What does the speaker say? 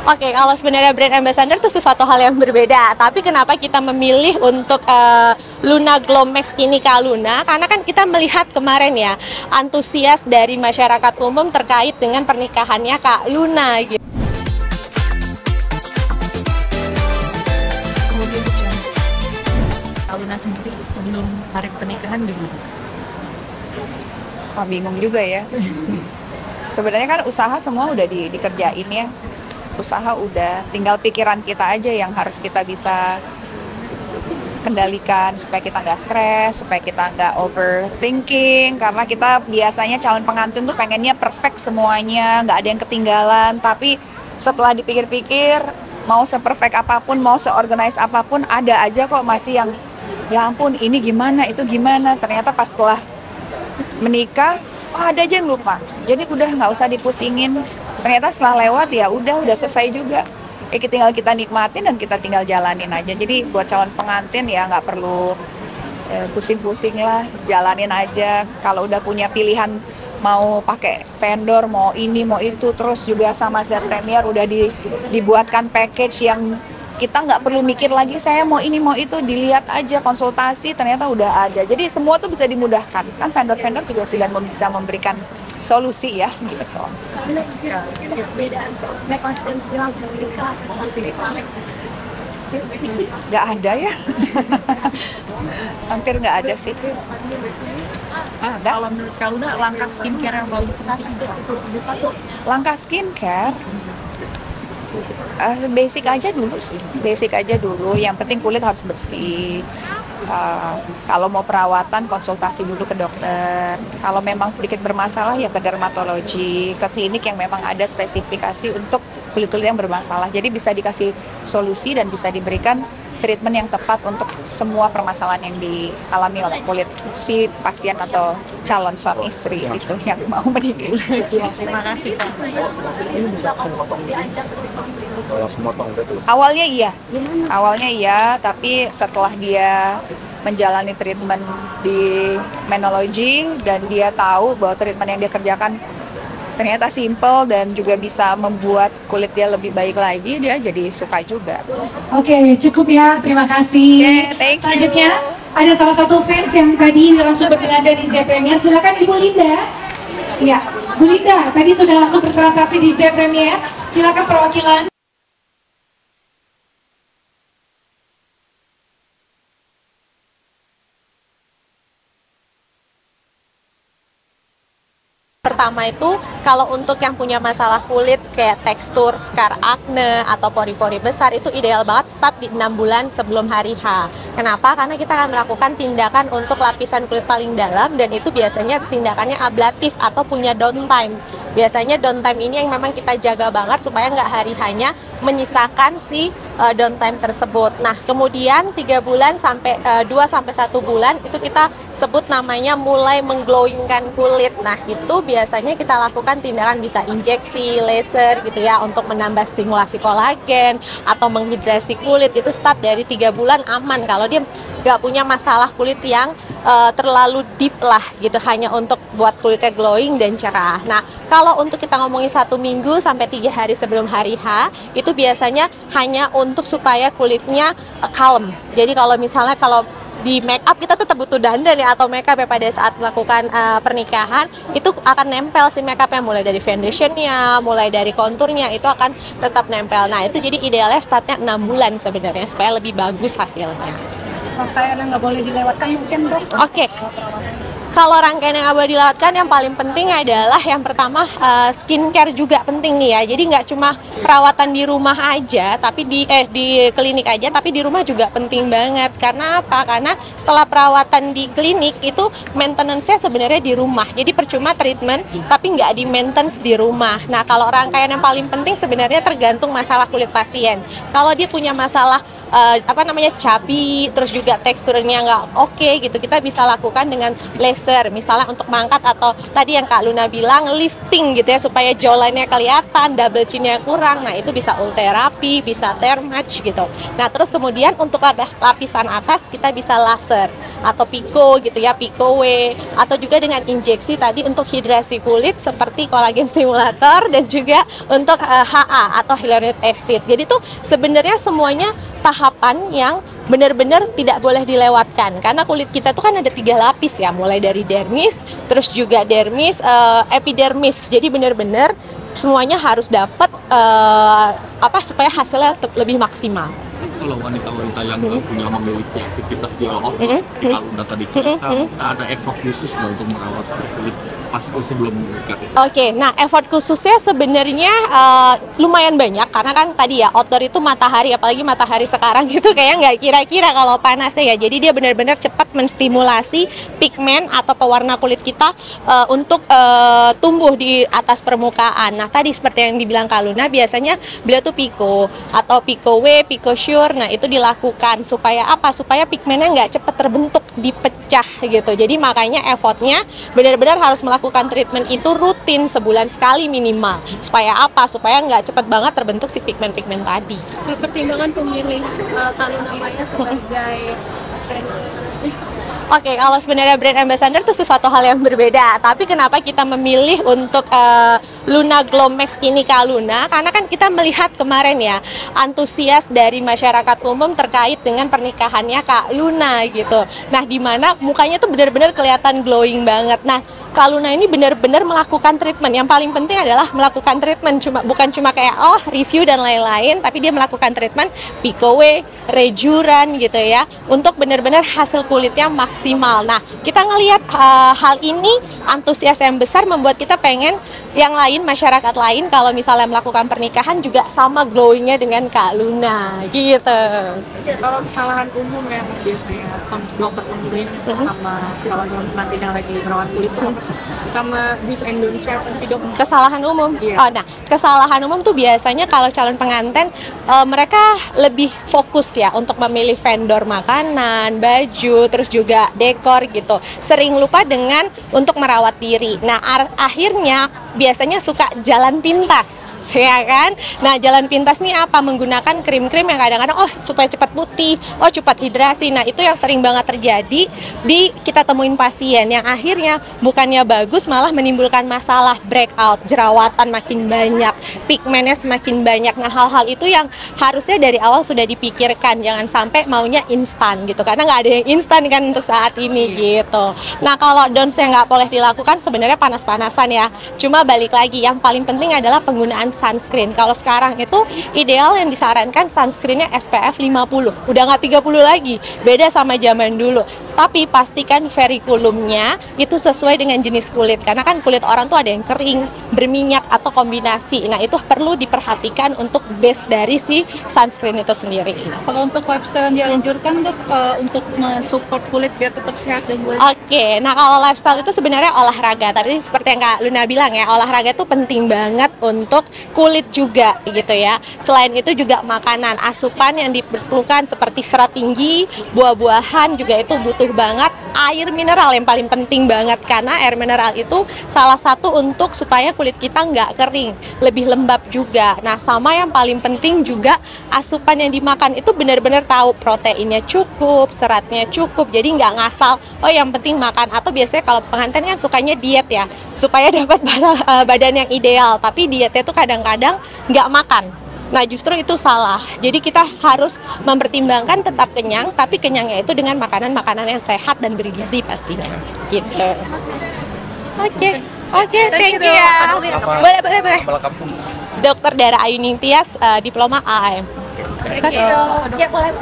Oke, kalau sebenarnya brand ambassador itu sesuatu hal yang berbeda. Tapi kenapa kita memilih untuk Luna Glow Max ini Kak Luna? Karena kan kita melihat kemarin ya, antusias dari masyarakat umum terkait dengan pernikahannya Kak Luna gitu. Kemudian Kak Luna sendiri sebelum hari pernikahan gimana? Wah, bingung juga ya. Sebenarnya kan usaha semua udah dikerjain ya. Usaha udah, tinggal pikiran kita aja yang harus kita bisa kendalikan supaya kita nggak stres, supaya kita nggak overthinking, karena kita biasanya calon pengantin tuh pengennya perfect semuanya, nggak ada yang ketinggalan. Tapi setelah dipikir-pikir, mau se-perfect apapun, mau se-organize apapun, ada aja kok masih yang ya ampun ini gimana, itu gimana. Ternyata pas setelah menikah, oh ada aja yang lupa. Jadi udah nggak usah dipusingin. Ternyata setelah lewat ya udah selesai juga. Tinggal kita nikmatin dan kita tinggal jalanin aja. Jadi buat calon pengantin ya nggak perlu pusing-pusing lah, jalanin aja. Kalau udah punya pilihan mau pakai vendor, mau ini, mau itu, terus juga sama Z Premier udah dibuatkan package yang kita nggak perlu mikir lagi saya mau ini mau itu, dilihat aja, konsultasi ternyata udah ada. Jadi semua tuh bisa dimudahkan kan, vendor-vendor juga sudah bisa memberikan solusi ya gitu. Nggak ada ya. Hampir nggak ada sih. Kalau menurut Kak Luna, langkah skincare yang paling penting Langkah skincare basic aja dulu sih, basic aja dulu. Yang penting kulit harus bersih. Kalau mau perawatan konsultasi dulu ke dokter. Kalau memang sedikit bermasalah ya ke dermatologi, ke klinik yang memang ada spesifikasi untuk kulit-kulit yang bermasalah. Jadi bisa dikasih solusi dan bisa diberikan treatment yang tepat untuk semua permasalahan yang dialami oleh kulit si pasien atau calon suami istri itu yang mau menikah. Terima kasih Kak. Awalnya iya, tapi setelah dia menjalani treatment di Menology dan dia tahu bahwa treatment yang dia kerjakan ternyata simple dan juga bisa membuat kulit dia lebih baik lagi, dia jadi suka juga. Oke, cukup ya, terima kasih. Thank you. Selanjutnya ada salah satu fans yang tadi langsung berbelanja di Z Premier. Silakan Ibu Linda. Ya, Bu Linda tadi sudah langsung bertransaksi di Z Premier. Silakan perwakilan. Pertama itu, kalau untuk yang punya masalah kulit kayak tekstur, skar akne, atau pori-pori besar, itu ideal banget start di 6 bulan sebelum hari H. Kenapa? Karena kita akan melakukan tindakan untuk lapisan kulit paling dalam, dan itu biasanya tindakannya ablatif atau punya downtime. Biasanya downtime ini yang memang kita jaga banget supaya nggak hari hanya menyisakan si downtime tersebut. Nah, kemudian 3 bulan sampai 2 sampai 1 bulan itu kita sebut namanya mulai mengglowingkan kulit. Nah, itu biasanya kita lakukan tindakan bisa injeksi, laser gitu ya untuk menambah stimulasi kolagen atau menghidrasi kulit. Itu start dari 3 bulan aman kalau dia nggak punya masalah kulit yang terlalu deep lah gitu, hanya untuk buat kulitnya glowing dan cerah. Nah, kalau untuk kita ngomongin 1 minggu sampai 3 hari sebelum hari H, itu biasanya hanya untuk supaya kulitnya calm. Jadi kalau misalnya kalau di make up kita tetap butuh dandan ya atau make up ya pada saat melakukan pernikahan, itu akan nempel si make upnya, mulai dari foundationnya, mulai dari konturnya, itu akan tetap nempel. Nah, itu jadi idealnya startnya 6 bulan sebenarnya supaya lebih bagus hasilnya. Rangkaian yang nggak boleh dilewatkan mungkin dok. Oke. Kalau rangkaian yang nggak boleh dilewatkan, yang paling penting adalah yang pertama skincare juga penting nih ya. Jadi nggak cuma perawatan di rumah aja, tapi di klinik aja, tapi di rumah juga penting banget. Karena apa? Karena setelah perawatan di klinik itu maintenance-nya sebenarnya di rumah. Jadi percuma treatment, tapi nggak di maintenance di rumah. Nah, kalau rangkaian yang paling penting sebenarnya tergantung masalah kulit pasien. Kalau dia punya masalah cabi, terus juga teksturnya nggak oke gitu, kita bisa lakukan dengan laser, misalnya untuk mangkat atau tadi yang Kak Luna bilang lifting gitu ya, supaya jawline-nya kelihatan, double chin-nya kurang. Nah itu bisa ulterapi, bisa thermage gitu. Nah terus kemudian untuk lapisan atas kita bisa laser atau pico gitu ya, pico W, atau juga dengan injeksi tadi untuk hidrasi kulit seperti kolagen stimulator dan juga untuk HA atau hyaluronic acid. Jadi tuh sebenarnya semuanya tahapan yang benar-benar tidak boleh dilewatkan, karena kulit kita tuh kan ada 3 lapis ya, mulai dari dermis, terus juga dermis, epidermis. Jadi benar-benar semuanya harus dapat supaya hasilnya lebih maksimal. Kalau wanita-wanita yang punya memiliki aktivitas di outdoor, kalau udah tadi cerita, ada effort khusus nggak untuk merawat kulit pas itu sebelum menikah? Oke, nah effort khususnya sebenarnya lumayan banyak, karena kan tadi ya outdoor itu matahari, apalagi matahari sekarang gitu kayak nggak kira-kira kalau panasnya ya. Jadi dia benar-benar cepat menstimulasi pigmen atau pewarna kulit kita untuk tumbuh di atas permukaan. Nah tadi seperti yang dibilang Kak Luna, biasanya beliau tuh pico atau pico W, pico sure. Nah itu dilakukan supaya apa? Supaya pigmennya nggak cepat terbentuk, dipecah gitu. Jadi makanya effortnya benar-benar harus melakukan treatment itu rutin, sebulan sekali minimal. Supaya apa? Supaya nggak cepat banget terbentuk si pigmen-pigmen tadi. Pertimbangan pemilih Kak Luna Maya sebagai Oke, kalau sebenarnya brand ambassador itu sesuatu hal yang berbeda. Tapi kenapa kita memilih untuk Luna Glow Max ini Kak Luna? Karena kan kita melihat kemarin ya, antusias dari masyarakat umum terkait dengan pernikahannya Kak Luna gitu. Nah, di mana mukanya tuh benar-benar kelihatan glowing banget. Nah, Kak Luna ini benar-benar melakukan treatment. Yang paling penting adalah melakukan treatment, bukan cuma kayak review dan lain-lain, tapi dia melakukan treatment pico W, rejuran gitu ya, untuk benar-benar hasil kulitnya maksimal. Nah, kita ngelihat hal ini, antusias yang besar membuat kita pengen yang lain, masyarakat lain kalau misalnya melakukan pernikahan juga sama glowingnya dengan Kak Luna gitu. Kalau kesalahan umum yang biasanya dokter temuin sama calon pengantin yang lagi merawat kulit apa sih? Sama do's and don'ts-nya apa sih, Dok? Kesalahan umum? Iya. Nah, kesalahan umum tuh biasanya kalau calon pengantin mereka lebih fokus ya untuk memilih vendor makanan, baju, terus juga dekor gitu. Sering lupa dengan untuk merawat diri. Nah, akhirnya biasanya suka jalan pintas, ya kan? Nah, jalan pintas nih apa? Menggunakan krim-krim yang kadang-kadang supaya cepat putih, cepat hidrasi. Nah, itu yang sering banget terjadi kita temuin pasien yang akhirnya bukannya bagus, malah menimbulkan masalah breakout, jerawatan makin banyak, pigmennya semakin banyak. Nah, hal-hal itu yang harusnya dari awal sudah dipikirkan, jangan sampai maunya instan gitu, karena nggak ada yang instan kan untuk saat ini gitu. Nah, kalau don'ts yang nggak boleh dilakukan sebenarnya panas-panasan ya. Cuma balik lagi, yang paling penting adalah penggunaan sunscreen. Kalau sekarang itu ideal yang disarankan sunscreennya SPF 50, udah nggak 30 lagi, beda sama zaman dulu. Tapi pastikan verikulumnya itu sesuai dengan jenis kulit, karena kan kulit orang tuh ada yang kering, berminyak, atau kombinasi. Nah, itu perlu diperhatikan untuk base dari si sunscreen itu sendiri. Kalau untuk lifestyle yang dianjurkan untuk mensupport kulit biar tetap sehat dan buat. Oke, nah kalau lifestyle itu sebenarnya olahraga. Tadi seperti yang Kak Luna bilang ya, olahraga itu penting banget untuk kulit juga gitu ya. Selain itu juga makanan, asupan yang diperlukan seperti serat tinggi, buah-buahan juga itu butuh banget. Air mineral yang paling penting banget, karena air mineral itu salah satu untuk supaya kulit kita nggak kering, lebih lembab juga. Nah, sama yang paling penting juga asupan yang dimakan itu benar-benar tahu proteinnya cukup, seratnya cukup, jadi nggak ngasal yang penting makan. Atau biasanya kalau pengantin kan sukanya diet ya, supaya dapat badan yang ideal, tapi dietnya tuh kadang-kadang nggak makan. Nah, justru itu salah. Jadi kita harus mempertimbangkan tetap kenyang, tapi kenyangnya itu dengan makanan-makanan yang sehat dan bergizi pastinya. Gitu. Oke, thank you ya. Boleh. Dokter Dara Ayu Ningtyas, diploma AM. Thank you. Ya, boleh.